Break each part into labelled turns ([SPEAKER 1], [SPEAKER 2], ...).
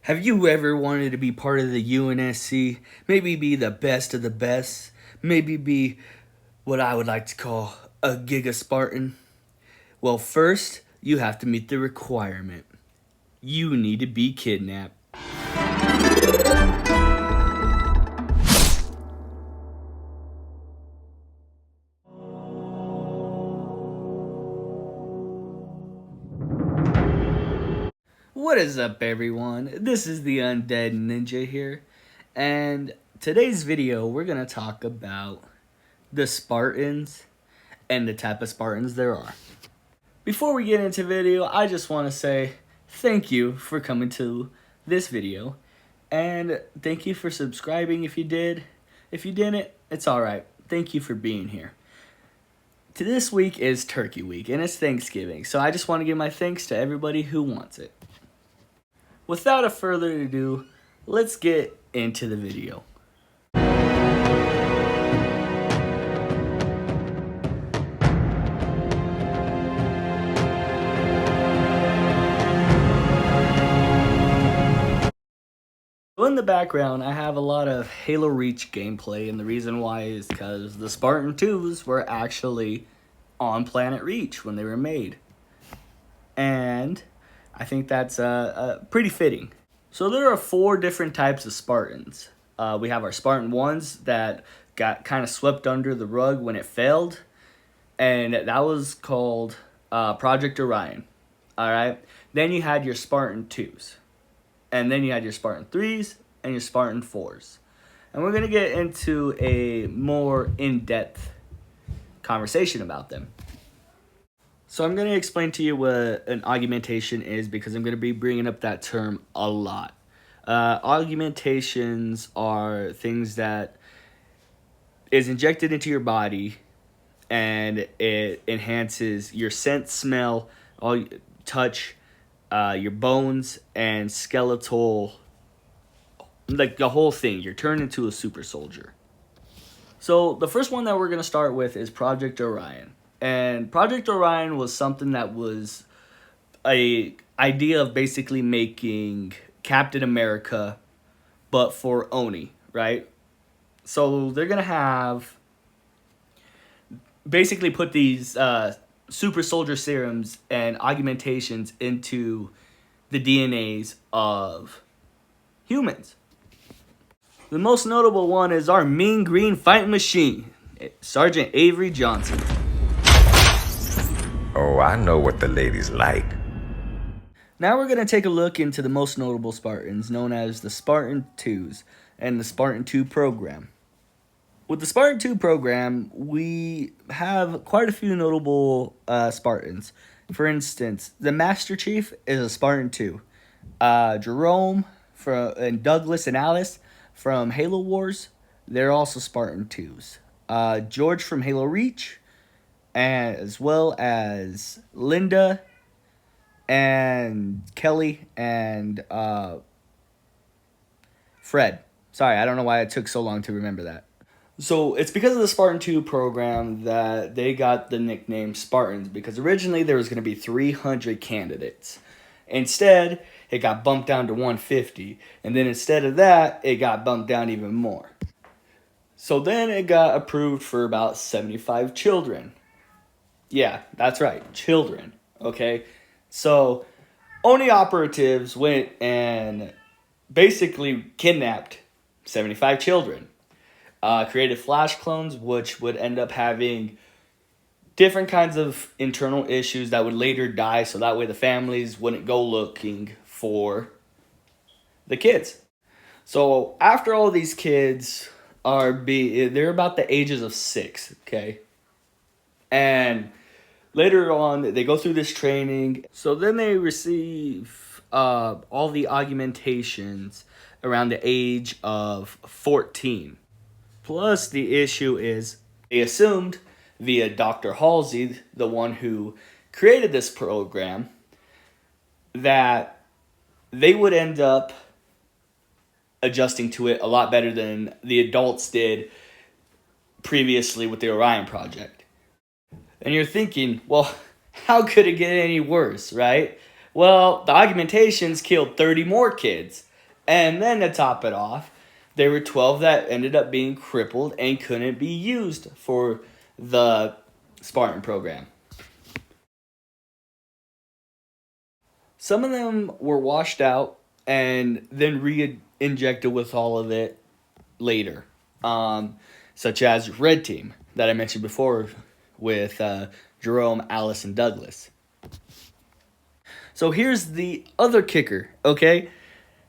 [SPEAKER 1] Have you ever wanted to be part of the UNSC? Maybe be the best of the best? Maybe be what I would like to call a Giga Spartan? Well, first, you have to meet the requirement. You need to be kidnapped. What is up, everyone? This is the Undead Ninja here, and today's video we're gonna talk about the Spartans and the type of Spartans there are. Before we get into the video, I just want to say thank you for coming to this video, and thank you for subscribing if you did. If you didn't, it's alright. Thank you for being here. This week is Turkey Week, and it's Thanksgiving, so I just want to give my thanks to everybody who wants it. Without a further ado, let's get into the video. In the background, I have a lot of Halo Reach gameplay, and the reason why is because the Spartan 2s were actually on Planet Reach when they were made. And I think that's pretty fitting. So there are 4 different types of Spartans. We have our Spartan 1s that got kind of swept under the rug when it failed. And that was called Project Orion. Alright? Then you had your Spartan 2s. And then you had your Spartan 3s and your Spartan 4s. And we're going to get into a more in-depth conversation about them. So I'm going to explain to you what an augmentation is, because I'm going to be bringing up that term a lot. Augmentations are things that is injected into your body, and it enhances your sense, smell, touch, your bones, and skeletal, like the whole thing. You're turned into a super soldier. So the first one that we're going to start with is Project Orion. And Project Orion was something that was a idea of basically making Captain America, but for Oni, right? So they're going to have basically put these super soldier serums and augmentations into the DNAs of humans. The most notable one is our mean green fighting machine, Sergeant Avery Johnson.
[SPEAKER 2] Oh, I know what the ladies like.
[SPEAKER 1] Now we're going to take a look into the most notable Spartans, known as the Spartan 2s and the Spartan 2 program. With the Spartan 2 program, we have quite a few notable Spartans. For instance, the Master Chief is a Spartan 2. Jerome and Douglas and Alice from Halo Wars, they're also Spartan 2s. George from Halo Reach, and as well as Linda and Kelly and Fred. Sorry, I don't know why it took so long to remember that. So it's because of the Spartan 2 program that they got the nickname Spartans, because originally there was going to be 300 candidates. Instead, it got bumped down to 150, and then instead of that, it got bumped down even more. So then it got approved for about 75 children. Yeah, that's right, children, okay? So Oni operatives went and basically kidnapped 75 children. Created flash clones, which would end up having different kinds of internal issues that would later die, so that way the families wouldn't go looking for the kids. So after all these kids they're about the ages of 6, okay? And later on, they go through this training. So then they receive all the augmentations around the age of 14. Plus, the issue is they assumed via Dr. Halsey, the one who created this program, that they would end up adjusting to it a lot better than the adults did previously with the Orion project. And you're thinking, well, how could it get any worse, right? Well, the augmentations killed 30 more kids. And then to top it off, there were 12 that ended up being crippled and couldn't be used for the Spartan program. Some of them were washed out and then re-injected with all of it later, such as Red Team that I mentioned before with Jerome, Alice, and Douglas. So here's the other kicker, okay?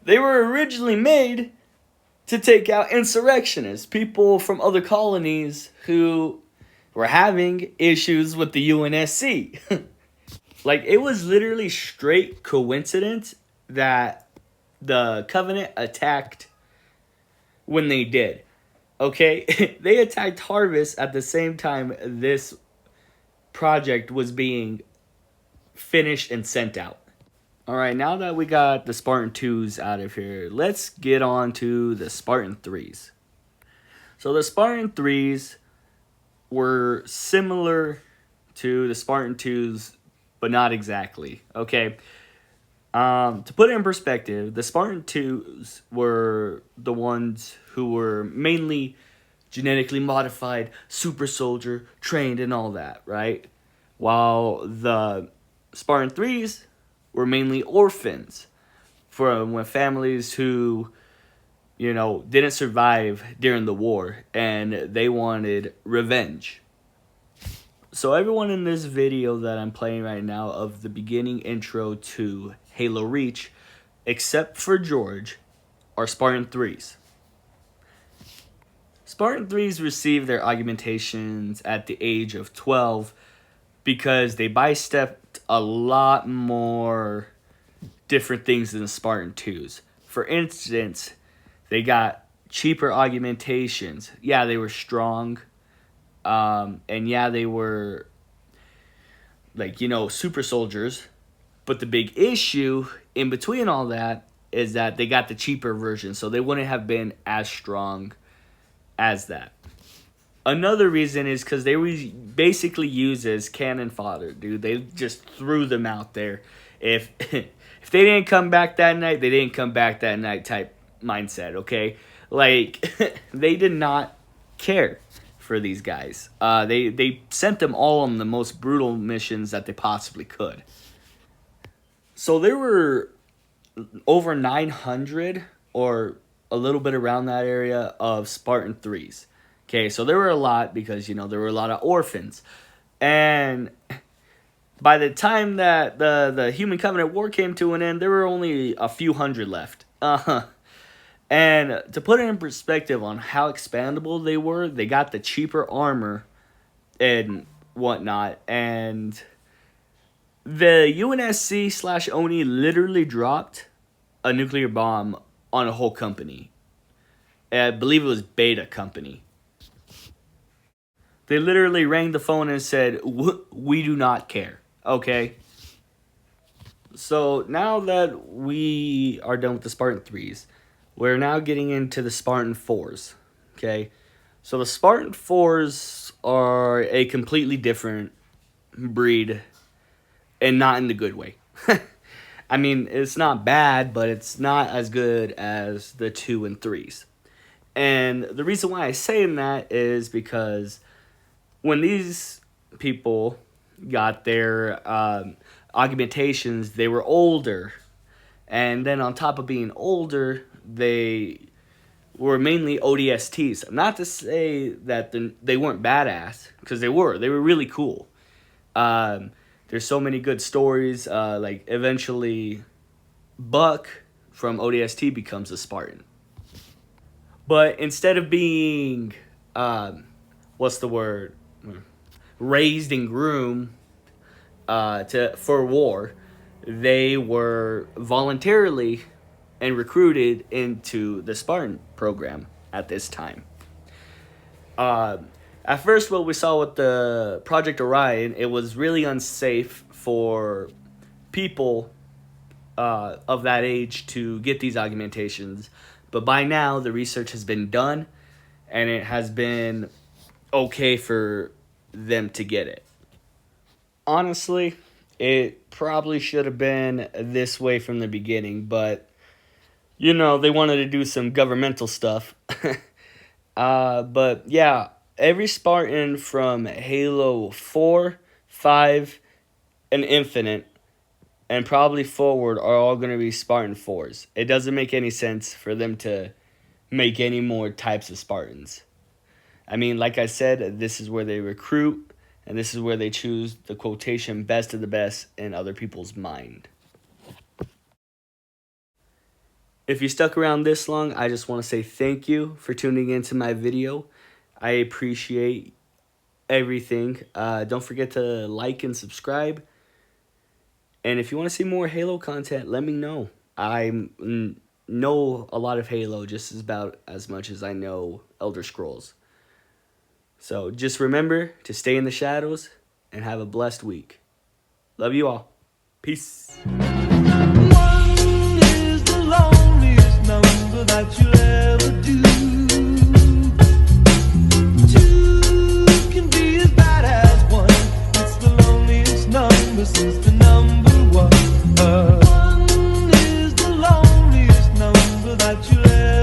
[SPEAKER 1] They were originally made to take out insurrectionists, people from other colonies who were having issues with the UNSC. Like, it was literally straight coincidence that the Covenant attacked when they did. Okay? They attacked Harvest at the same time this project was being finished and sent out. Alright, now that we got the Spartan 2s out of here, let's get on to the Spartan 3s. So the Spartan 3s were similar to the Spartan 2s, but not exactly. Okay. To put it in perspective, the Spartan 2s were the ones who were mainly genetically modified, super soldier, trained and all that, right? While the Spartan 3s were mainly orphans from families who, didn't survive during the war and they wanted revenge. So everyone in this video that I'm playing right now of the beginning intro to Halo Reach, except for George, are Spartan 3s. Spartan 3s received their augmentations at the age of 12 because they bystepped a lot more different things than the Spartan 2s. For instance, they got cheaper augmentations. Yeah, they were strong. And yeah, they were super soldiers. But the big issue in between all that is that they got the cheaper version. So they wouldn't have been as strong as that. Another reason is because they were basically used as cannon fodder, dude. They just threw them out there. If if they didn't come back that night, they didn't come back that night type mindset, okay? Like, they did not care for these guys. They sent them all on the most brutal missions that they possibly could. So there were over 900 or a little bit around that area of Spartan 3s. Okay, so there were a lot because, there were a lot of orphans. And by the time that the Human Covenant War came to an end, there were only a few hundred left. And to put it in perspective on how expandable they were, they got the cheaper armor and whatnot. And the UNSC/ONI literally dropped a nuclear bomb on a whole company. I believe it was Beta Company. They literally rang the phone and said, we do not care, okay? So now that we are done with the Spartan 3s, we're now getting into the Spartan 4s, okay? So the Spartan 4s are a completely different breed, and not in the good way. I mean, it's not bad, but it's not as good as the 2 and 3s. And the reason why I say that is because when these people got their augmentations, they were older. And then on top of being older, they were mainly ODSTs. Not to say that they weren't badass, because they were. They were really cool. There's so many good stories. Like, eventually, Buck from ODST becomes a Spartan. But instead of being, raised and groomed for war, they were voluntarily and recruited into the Spartan program at this time. At first, what we saw with the Project Orion, it was really unsafe for people of that age to get these augmentations. But by now, the research has been done, and it has been okay for them to get it. Honestly, it probably should have been this way from the beginning, but You know, they wanted to do some governmental stuff. But yeah, every Spartan from Halo 4, 5, and Infinite, and probably forward, are all going to be Spartan 4s. It doesn't make any sense for them to make any more types of Spartans. I mean, like I said, this is where they recruit, and this is where they choose the quotation best of the best in other people's mind. If you stuck around this long, I just want to say thank you for tuning into my video. I appreciate everything. Don't forget to like and subscribe. And if you want to see more Halo content, let me know. I know a lot of Halo just about as much as I know Elder Scrolls. So just remember to stay in the shadows and have a blessed week. Love you all. Peace.
[SPEAKER 3] That you'll ever do. Two can be as bad as one. It's the loneliest number since the number one. One is the loneliest number that you'll ever